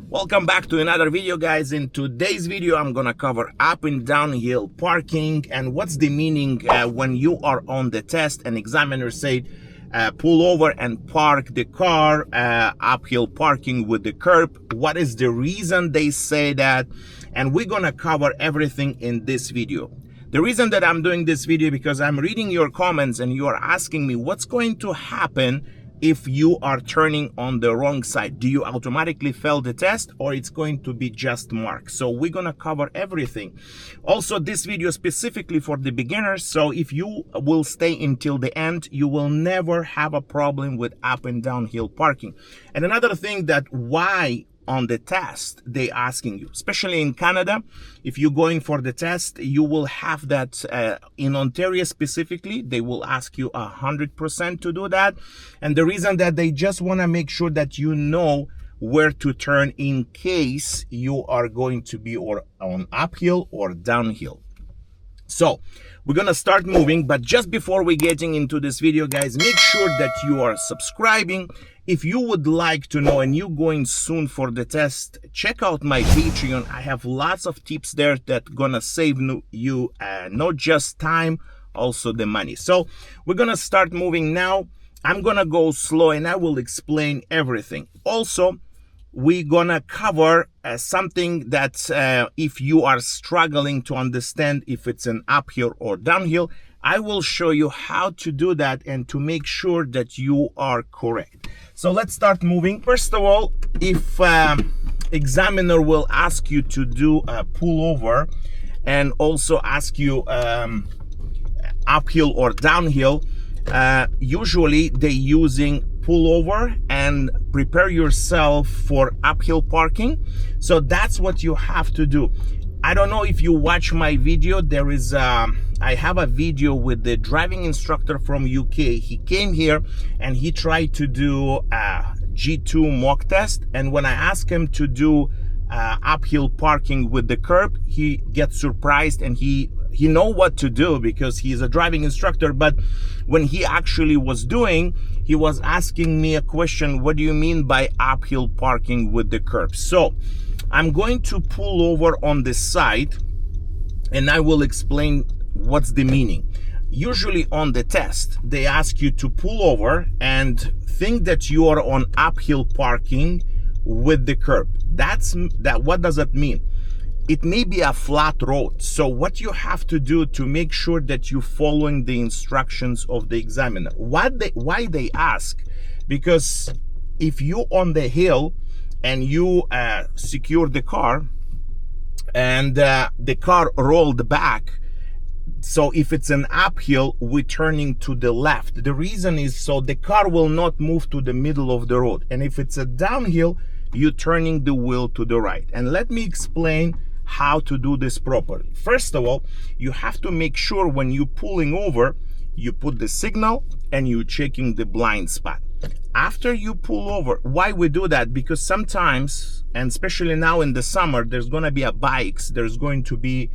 Welcome back to another video, guys. In today's video I'm gonna cover up and downhill parking and what's the meaning when you are on the test and examiner said pull over and park the car, uphill parking with the curb. What is the reason they say that? And we're gonna cover everything in this video. The reason that I'm doing this video because I'm reading your comments and you are asking me what's going to happen if you are turning on the wrong side. Do you automatically fail the test or it's going to be just marked? So we're gonna cover everything. Also, this video specifically for the beginners, so if you will stay until the end, you will never have a problem with up and downhill parking. And another thing, that why on the test they asking you, especially in Canada, if you're going for the test, you will have that in Ontario specifically, they will ask you 100% to do that. And the reason that they just want to make sure that you know where to turn in case you are going to be or on uphill or downhill. So we're gonna start moving, but just before we getting into this video, guys, make sure that you are subscribing. If you would like to know and you're going soon for the test, check out my Patreon. I have lots of tips there that gonna save you not just time, also the money. So we're gonna start moving now. I'm gonna go slow and I will explain everything. Also, we're gonna cover something that if you are struggling to understand if it's an uphill or downhill, I will show you how to do that and to make sure that you are correct. So let's start moving. First of all, if examiner will ask you to do a pullover and also ask you uphill or downhill, usually they using pullover and prepare yourself for uphill parking. So that's what you have to do. I don't know if you watch my video. There is I have a video with the driving instructor from UK. He came here and he tried to do a G2 mock test, and when I asked him to do uphill parking with the curb, he gets surprised and he know what to do because he's a driving instructor. But when he actually was doing, he was asking me a question, what do you mean by uphill parking with the curb? So I'm going to pull over on this side and I will explain what's the meaning. Usually on the test, they ask you to pull over and think that you are on uphill parking with the curb. What does that mean? It may be a flat road. So what you have to do to make sure that you're following the instructions of the examiner. Why they ask? Because if you on the hill and you secure the car and the car rolled back, so if it's an uphill, we're turning to the left. The reason is so the car will not move to the middle of the road. And if it's a downhill, you're turning the wheel to the right. And let me explain how to do this properly. First of all, you have to make sure when you're pulling over, you put the signal and you're checking the blind spot. After you pull over, why we do that? Because sometimes, and especially now in the summer, there's going to be bikes, there's going to be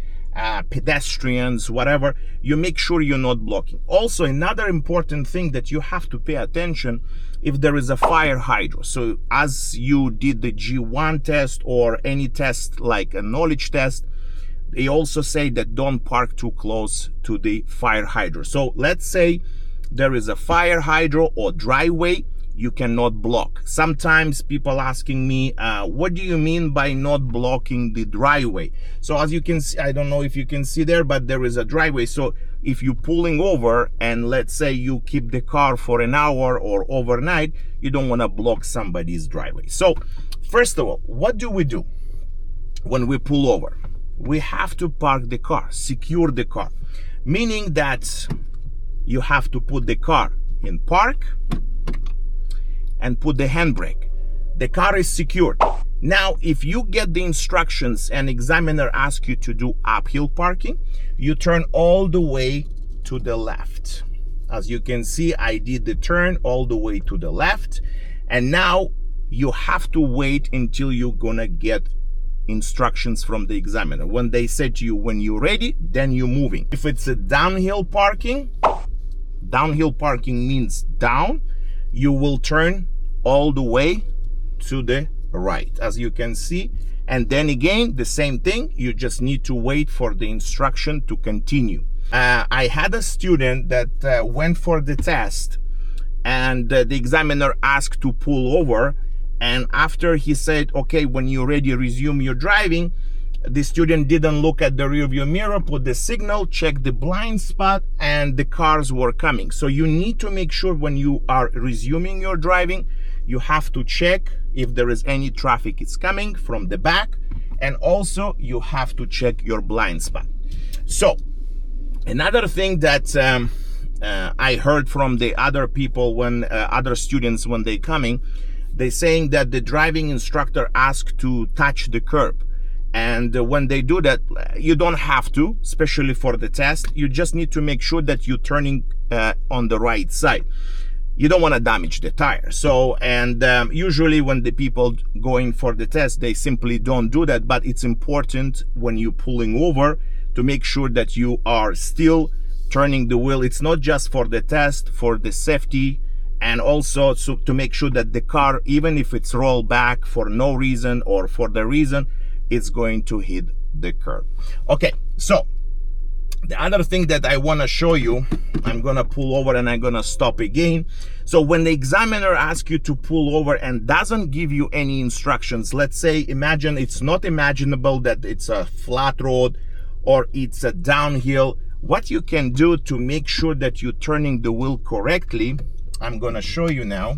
pedestrians, whatever. You make sure you're not blocking. Also, another important thing that you have to pay attention, if there is a fire hydrant. So as you did the G1 test or any test like a knowledge test, they also say that don't park too close to the fire hydrant. So let's say there is a fire hydrant or driveway, you cannot block. Sometimes people asking me, what do you mean by not blocking the driveway? So as you can see, I don't know if you can see there, but there is a driveway. So if you're pulling over and let's say you keep the car for an hour or overnight, you don't want to block somebody's driveway. So first of all, what do we do when we pull over? We have to park the car, secure the car, meaning that you have to put the car in park and put the handbrake. The car is secured. Now, if you get the instructions and examiner asks you to do uphill parking, you turn all the way to the left. As you can see, I did the turn all the way to the left. And now you have to wait until you're gonna get instructions from the examiner. When they say to you, when you're ready, then you're moving. If it's a downhill parking means down. You will turn all the way to the right, as you can see. And then again, the same thing, you just need to wait for the instruction to continue. I had a student that went for the test, and the examiner asked to pull over, and after he said, okay, when you're ready, resume your driving, the student didn't look at the rearview mirror, put the signal, check the blind spot, and the cars were coming. So you need to make sure when you are resuming your driving, you have to check if there is any traffic is coming from the back, and also you have to check your blind spot. So another thing that I heard from the other people, when other students, when they coming, they saying that the driving instructor asked to touch the curb. And when they do that, you don't have to, especially for the test. You just need to make sure that you're turning on the right side. You don't want to damage the tire. So, and usually when the people going for the test, they simply don't do that. But it's important when you're pulling over to make sure that you are still turning the wheel. It's not just for the test, for the safety, and also to make sure that the car, even if it's rolled back for no reason or for the reason, it's going to hit the curb. Okay, so the other thing that I want to show you, I'm going to pull over and I'm going to stop again. So when the examiner asks you to pull over and doesn't give you any instructions, let's say, imagine it's not imaginable that it's a flat road or it's a downhill, what you can do to make sure that you're turning the wheel correctly, I'm going to show you now.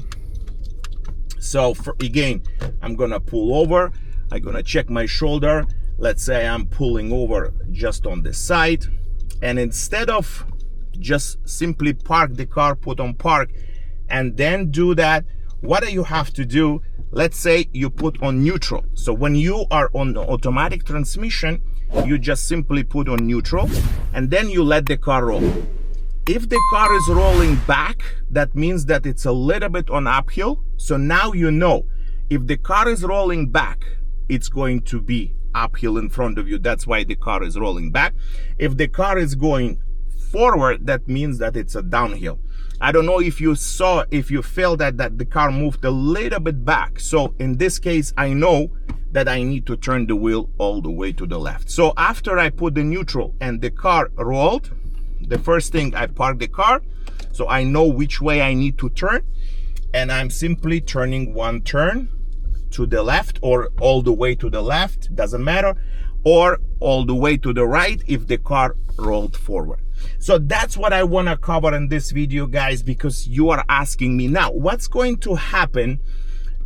So again, I'm going to pull over. I'm going to check my shoulder. Let's say I'm pulling over just on the side. And instead of just simply park the car, put on park, and then do that, what do you have to do? Let's say you put on neutral. So when you are on the automatic transmission, you just simply put on neutral, and then you let the car roll. If the car is rolling back, that means that it's a little bit on uphill. So now you know, if the car is rolling back, it's going to be uphill in front of you. That's why the car is rolling back. If the car is going forward, that means that it's a downhill. I don't know if you saw, if you felt that the car moved a little bit back. So in this case, I know that I need to turn the wheel all the way to the left. So after I put the neutral and the car rolled, the first thing, I park the car, so I know which way I need to turn, and I'm simply turning one turn to the left, or all the way to the left, doesn't matter, or all the way to the right if the car rolled forward. So that's what I want to cover in this video, guys, because you are asking me now, what's going to happen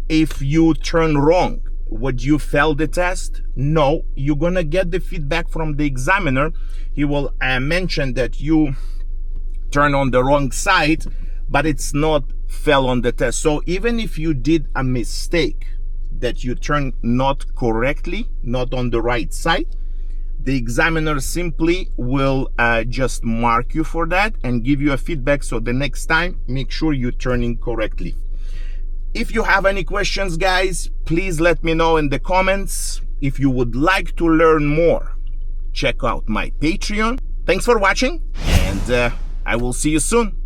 if you turn wrong? Would you fail the test? No, you're gonna get the feedback from the examiner. He will mention that you turn on the wrong side, but it's not fail on the test. So even if you did a mistake, that you turn not correctly, not on the right side, the examiner simply will just mark you for that and give you a feedback. So the next time, make sure you're turning correctly. If you have any questions, guys, please let me know in the comments. If you would like to learn more, check out my Patreon. Thanks for watching, and I will see you soon.